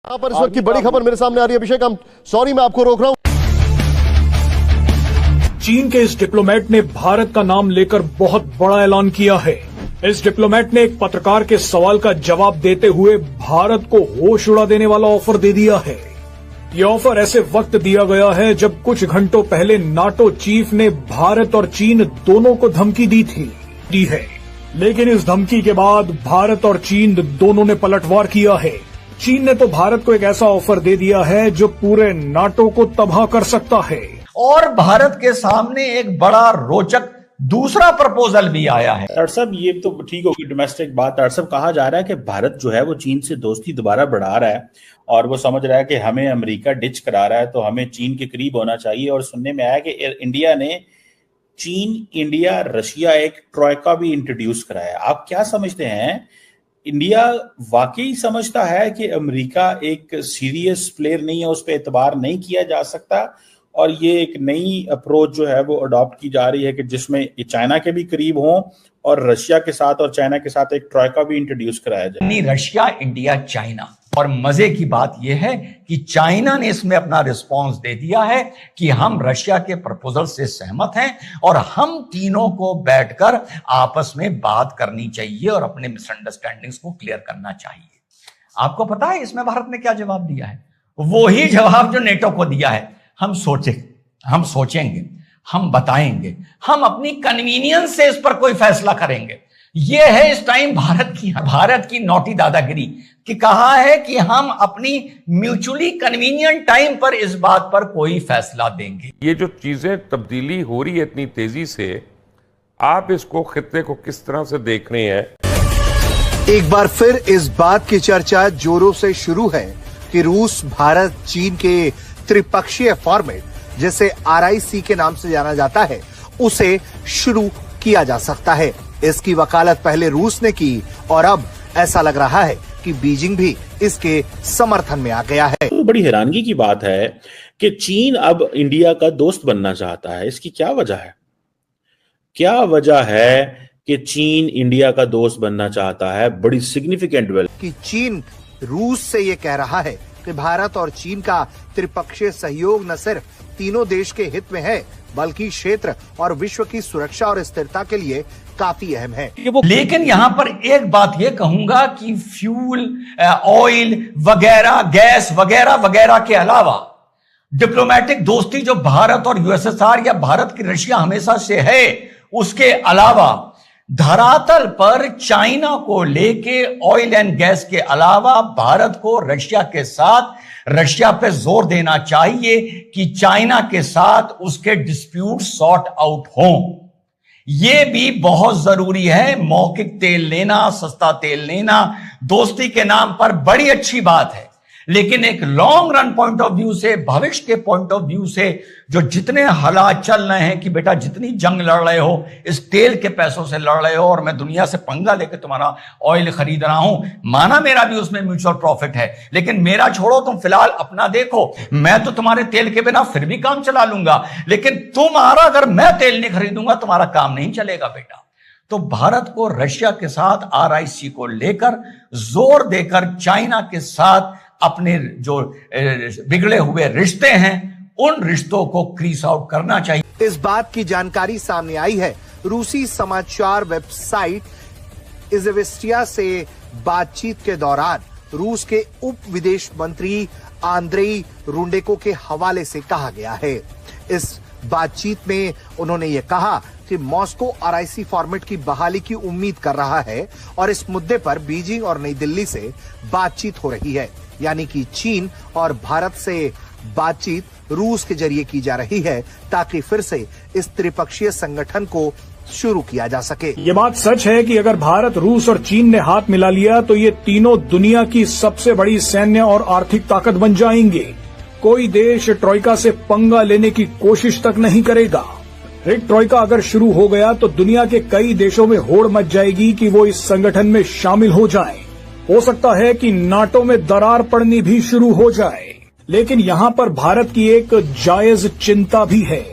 यहाँ पर इस वक्त की बड़ी खबर मेरे सामने आ रही है। अभिषेक, सॉरी मैं आपको रोक रहा हूँ। चीन के इस डिप्लोमेट ने भारत का नाम लेकर बहुत बड़ा ऐलान किया है। इस डिप्लोमेट ने एक पत्रकार के सवाल का जवाब देते हुए भारत को होश उड़ा देने वाला ऑफर दे दिया है। ये ऑफर ऐसे वक्त दिया गया है जब कुछ घंटों पहले नाटो चीफ ने भारत और चीन दोनों को धमकी दी है। लेकिन इस धमकी के बाद भारत और चीन दोनों ने पलटवार किया है। चीन ने तो भारत को एक ऐसा ऑफर दे दिया है जो पूरे नाटो को तबाह कर सकता है। और भारत के सामने एक बड़ा रोचक दूसरा प्रपोजल भी आया है। डॉक्टर साहब, ये तो ठीक होगी डोमेस्टिक बात। डॉक्टर साहब, कहा जा रहा है कि भारत जो है वो चीन से दोस्ती दोबारा बढ़ा रहा है और वो समझ रहा है कि हमें अमेरिका डिच करा रहा है तो हमें चीन के करीब होना चाहिए। और सुनने में आया कि इंडिया ने चीन, इंडिया, रशिया एक ट्रॉयका भी इंट्रोड्यूस कराया। आप क्या समझते हैं, इंडिया वाकई समझता है कि अमेरिका एक सीरियस प्लेयर नहीं है, उस पर एतबार नहीं किया जा सकता और ये एक नई अप्रोच जो है वो अडॉप्ट की जा रही है कि जिसमें चाइना के भी करीब हों और रशिया के साथ और चाइना के साथ एक ट्रॉयका भी इंट्रोड्यूस कराया जाए? Russia, India, China. और मजे की बात यह है कि चाइना ने इसमें अपना रिस्पांस दे दिया है कि हम रशिया के प्रपोजल से सहमत हैं और हम तीनों को बैठकर आपस में बात करनी चाहिए और अपने मिसअंडरस्टैंडिंग्स को क्लियर करना चाहिए। आपको पता है इसमें भारत ने क्या जवाब दिया है? वही जवाब जो नेटो को दिया है। हम सोचेंगे, हम बताएंगे, हम अपनी कन्वीनियंस से इस पर कोई फैसला करेंगे। यह है इस टाइम भारत की नौटी दादागिरी कि कहा है कि हम अपनी म्यूचुअली कन्वीनियंट टाइम पर इस बात पर कोई फैसला देंगे। ये जो चीजें तब्दीली हो रही है इतनी तेजी से, आप इसको खित्ते को किस तरह से देख रहे हैं? एक बार फिर इस बात की चर्चा जोरों से शुरू है कि रूस, भारत, चीन के त्रिपक्षीय फॉर्मेट, जिसे RIC के नाम से जाना जाता है, उसे शुरू किया जा सकता है। इसकी वकालत पहले रूस ने की और अब ऐसा लग रहा है कि बीजिंग भी इसके समर्थन में आ गया है। तो बड़ी हैरानगी की बात है कि चीन अब इंडिया का दोस्त बनना चाहता है। इसकी क्या वजह है? क्या वजह है कि चीन इंडिया का दोस्त बनना चाहता है? बड़ी सिग्निफिकेंट कि चीन रूस से ये कह रहा है कि भारत और चीन का त्रिपक्षीय सहयोग न सिर्फ तीनों देश के हित में है बल्कि क्षेत्र और विश्व की सुरक्षा और स्थिरता के लिए काफी अहम है। लेकिन यहां पर एक बात ये कहूंगा कि फ्यूल, ऑयल वगैरह, गैस वगैरह वगैरह के अलावा डिप्लोमेटिक दोस्ती जो भारत और USSR या भारत की रशिया हमेशा से है, उसके अलावा धरातल पर चाइना को लेके ऑयल एंड गैस के अलावा भारत को रशिया पे जोर देना चाहिए कि चाइना के साथ उसके डिस्प्यूट सॉर्ट आउट हों। यह भी बहुत जरूरी है। मौखिक तेल लेना, सस्ता तेल लेना दोस्ती के नाम पर बड़ी अच्छी बात है, लेकिन एक long run point of view से, भविष्य के पॉइंट ऑफ व्यू से, जो जितने हालात चल रहे हैं कि बेटा जितनी जंग लड़ रहे हो इस तेल के पैसों से लड़ रहे हो और मैं दुनिया से पंगा लेके तुम्हारा ऑयल खरीद रहा हूं, माना मेरा भी उसमें म्यूचुअल प्रॉफिट है, लेकिन मेरा छोड़ो, तुम फिलहाल अपना देखो। मैं तो तुम्हारे तेल के बिना फिर भी काम चला लूंगा, लेकिन तुम्हारा अगर मैं तेल नहीं खरीदूंगा तुम्हारा काम नहीं चलेगा बेटा। तो भारत को रशिया के साथ RIC को लेकर जोर देकर चाइना के साथ अपने जो बिगड़े हुए रिश्ते हैं उन रिश्तों को क्रीज आउट करना चाहिए। इस बात की जानकारी सामने आई है रूसी समाचार वेबसाइट इज़वेस्टिया से बातचीत के दौरान रूस के उप विदेश मंत्री आंद्रेई रुंडेको के हवाले से कहा गया है। इस बातचीत में उन्होंने ये कहा कि मॉस्को RIC फॉर्मेट की बहाली की उम्मीद कर रहा है और इस मुद्दे पर बीजिंग और नई दिल्ली से बातचीत हो रही है, यानी कि चीन और भारत से बातचीत रूस के जरिए की जा रही है ताकि फिर से इस त्रिपक्षीय संगठन को शुरू किया जा सके। ये बात सच है कि अगर भारत, रूस और चीन ने हाथ मिला लिया तो ये तीनों दुनिया की सबसे बड़ी सैन्य और आर्थिक ताकत बन जाएंगे। कोई देश ट्रॉयका से पंगा लेने की कोशिश तक नहीं करेगा। एक ट्रॉयका अगर शुरू हो गया तो दुनिया के कई देशों में होड़ मच जाएगी कि वो इस संगठन में शामिल हो जाएं। हो सकता है कि नाटो में दरार पड़नी भी शुरू हो जाए। लेकिन यहाँ पर भारत की एक जायज चिंता भी है।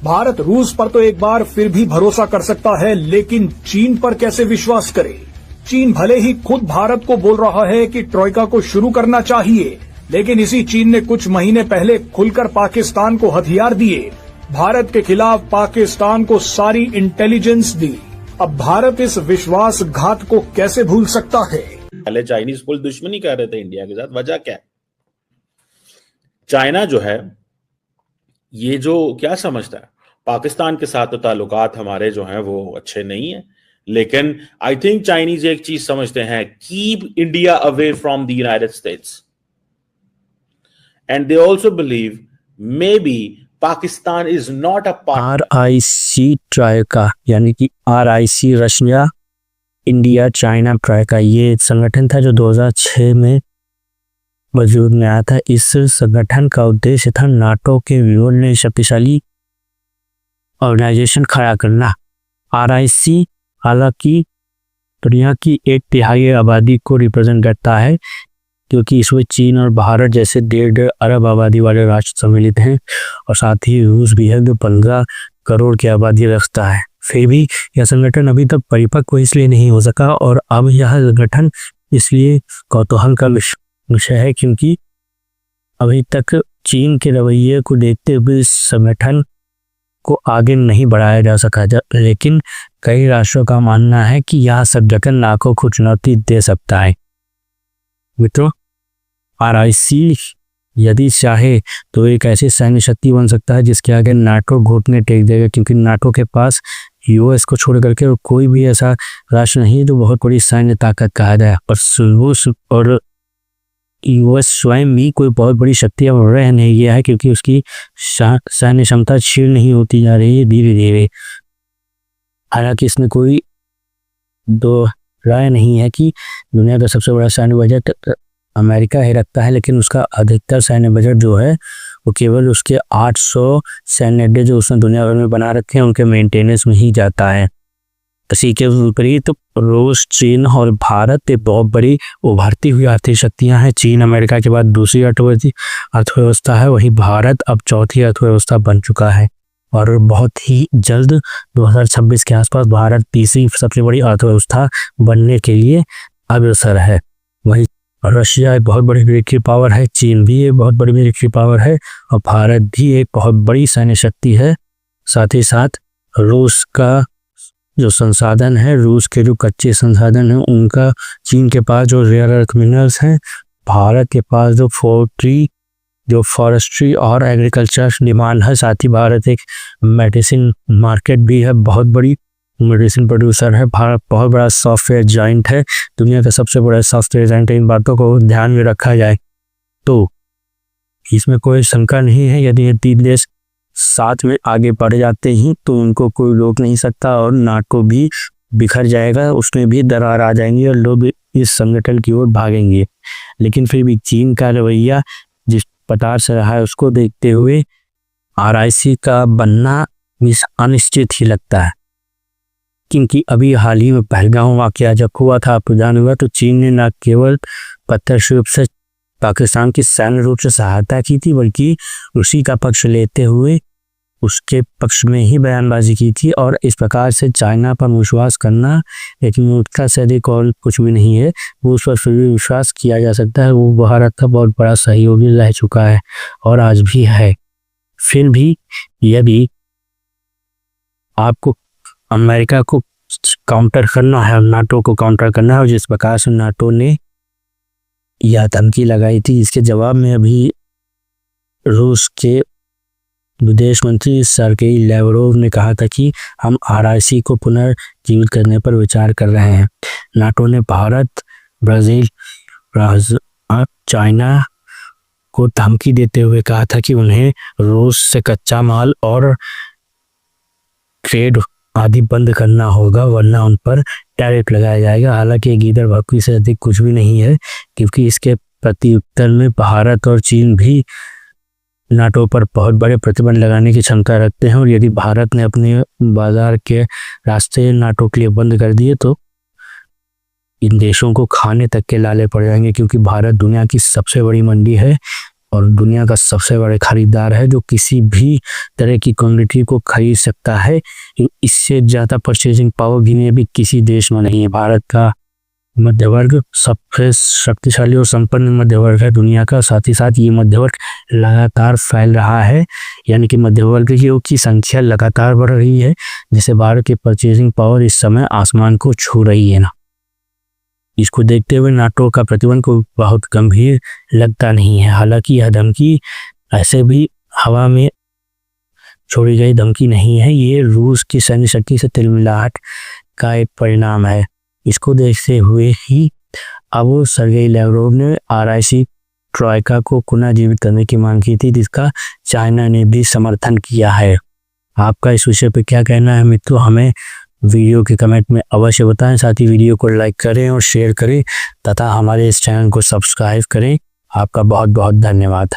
भारत रूस पर तो एक बार फिर भी भरोसा कर सकता है, लेकिन चीन पर कैसे विश्वास करे? चीन भले ही खुद भारत को बोल रहा है कि ट्रॉयका को शुरू करना चाहिए, लेकिन इसी चीन ने कुछ महीने पहले खुलकर पाकिस्तान को हथियार दिए, भारत के खिलाफ पाकिस्तान को सारी इंटेलिजेंस दी। अब भारत इस विश्वासघात को कैसे भूल सकता है? पहले चाइनीज फुल दुश्मनी कर रहे थे इंडिया के साथ, वजह क्या है? चाइना जो है ये जो क्या समझता है, पाकिस्तान के साथ तो ताल्लुकात हमारे जो हैं वो अच्छे नहीं है, लेकिन आई थिंक चाइनीज एक चीज समझते हैं, keep India away from the United states, and they also believe may be Pakistan is not a part. RIC ट्राइका यानी कि RIC रशिया इंडिया चाइना ट्राइका, ये संगठन था जो 2006 में वजूद में आया था। इस संगठन का उद्देश्य था नाटो के विरोध में शक्तिशाली ऑर्गेनाइजेशन खड़ा करना। RIC हालांकि दुनिया की 1/3 आबादी को रिप्रेजेंट करता है, क्योंकि इसमें चीन और भारत जैसे 1.5 अरब आबादी वाले राष्ट्र सम्मिलित हैं, और साथ ही रूस भी है जो 15 करोड़ की आबादी रखता है। फिर भी यह संगठन अभी तक परिपक्व इसलिए नहीं हो सका, और अब यह संगठन इसलिए कौतूहल का विषय है क्योंकि अभी तक चीन के रवैये को देखते हुए इस संगठन को आगे नहीं बढ़ाया जा सका। लेकिन कई राष्ट्रों का मानना है कि यह संगठन नाटो को चुनौती दे सकता है। मित्रों, RIC यदि चाहे तो एक ऐसी सैन्य शक्ति बन सकता है जिसके आगे नाटो घुटने टेक देगा, क्योंकि नाटो के पास US को छोड़ करके और कोई भी ऐसा राष्ट्र नहीं है जो बहुत बड़ी सैन्य ताकत कहा जाए। पर रूस और US स्वयं भी कोई बहुत बड़ी शक्ति अब रह नहीं गया है, क्योंकि उसकी सैन्य क्षमता क्षीण नहीं होती जा रही है धीरे धीरे। हालांकि इसमें कोई दो राय नहीं है कि दुनिया का सबसे बड़ा सैन्य बजट अमेरिका ही रखता है, लेकिन उसका अधिकतर सैन्य बजट जो है वो केवल उसके 800 सैन्य अड्डे जो उसने दुनिया भर में बना रखे हैं उनके मेंटेनेंस में ही जाता है। इसी के विपरीत रूस, चीन और भारत एक बहुत बड़ी उभरती हुई आर्थिक शक्तियां हैं। चीन अमेरिका के बाद दूसरी अर्थव्यवस्था है, वहीं भारत अब चौथी अर्थव्यवस्था बन चुका है, और बहुत ही जल्द 2026 के आसपास भारत तीसरी सबसे बड़ी अर्थव्यवस्था बनने के लिए अग्रसर है। वहीं रशिया एक बहुत बड़ी मिलिट्री पावर है, चीन भी एक बहुत बड़ी मिलिट्री पावर है, और भारत भी एक बहुत बड़ी सैन्य शक्ति है। साथ ही साथ रूस का जो संसाधन है, रूस के जो कच्चे संसाधन हैं उनका, चीन के पास जो रेयर अर्थ मिनरल्स हैं, भारत के पास जो फॉरेस्ट्री और एग्रीकल्चर डिमांड है। साथ ही भारत एक मेडिसिन मार्केट भी है, बहुत बड़ी मेडिसिन प्रोड्यूसर है। भारत बहुत बड़ा सॉफ्टवेयर जाइंट है, दुनिया का सबसे बड़ा सॉफ्टवेयर जाइंट है। इन बातों को ध्यान में रखा जाए तो इसमें कोई शंका नहीं है, यदि ये 3 देश साथ में आगे बढ़ जाते हैं तो उनको कोई रोक नहीं सकता, और नाटो भी बिखर जाएगा, उसमें भी दरार आ जाएंगी और लोग इस संगठन की ओर भागेंगे। लेकिन फिर भी चीन का रवैया जिस प्रकार से रहा है उसको देखते हुए RIC का बनना अनिश्चित ही लगता है, क्योंकि अभी हाल ही में पहलगाम वाकया जब हुआ था, आपको जान हुआ, तो चीन ने न केवल प्रत्यक्ष रूप से पाकिस्तान की सैन्य रूप से सहायता की थी, बल्कि उसी का पक्ष लेते हुए उसके पक्ष में ही बयानबाजी की थी। और इस प्रकार से चाइना पर विश्वास करना एक मूर्खता से अधिक और कुछ भी नहीं है, वो उस पर फिर भी विश्वास किया जा सकता है। वो भारत का बहुत बड़ा सहयोगी रह चुका है और आज भी है। फिर भी यदि आपको अमेरिका को काउंटर करना है, नाटो को काउंटर करना है, और जिस प्रकार से नाटो ने यह धमकी लगाई थी, इसके जवाब में अभी रूस के विदेश मंत्री सर्गेई लैवरोव ने कहा था कि हम RIC को पुनर्जीवित करने पर विचार कर रहे हैं। नाटो ने भारत, ब्राजील, चाइना को धमकी देते हुए कहा था कि उन्हें रूस से कच्चा माल और ट्रेड आदि बंद करना होगा, वरना उन पर टैरिफ लगाया जाएगा। हालांकि गीदड़ भक्की से अधिक कुछ भी नहीं है, क्योंकि इसके प्रत्युत्तर में भारत और चीन भी नाटो पर बहुत बड़े प्रतिबंध लगाने की क्षमता रखते हैं, और यदि भारत ने अपने बाजार के रास्ते नाटो के लिए बंद कर दिए तो इन देशों को खाने तक के लाले पड़ जाएंगे, क्योंकि भारत दुनिया की सबसे बड़ी मंडी है और दुनिया का सबसे बड़ा खरीदार है, जो किसी भी तरह की कमोडिटी को खरीद सकता है। इससे ज़्यादा परचेजिंग पावर भी किसी देश में नहीं है। भारत का मध्य वर्ग सबसे शक्तिशाली और संपन्न मध्य वर्ग है दुनिया का। साथ ही साथ ये मध्य वर्ग लगातार फैल रहा है, यानी कि मध्य वर्गियों की संख्या लगातार बढ़ रही है, जिससे भारत की परचेजिंग पावर इस समय आसमान को छू रही है ना। इसको देखते हुए नाटो का प्रतिबंध को बहुत गंभीर लगता नहीं है। हालांकि यह धमकी ऐसे भी हवा में छोड़ी गई धमकी नहीं है, ये रूस की सैन्य शक्ति से तिलमिलाहट का एक परिणाम है। इसको देखते हुए ही अब सर्गेई लैवरोव ने RIC ट्रॉयका को पुनर्जीवित करने की मांग की थी, जिसका चाइना ने भी समर्थन किया है। आपका इस विषय पे क्या कहना है मित्रों, हमें वीडियो के कमेंट में अवश्य बताएं। साथ ही वीडियो को लाइक करें और शेयर करें तथा हमारे इस चैनल को सब्सक्राइब करें। आपका बहुत बहुत धन्यवाद।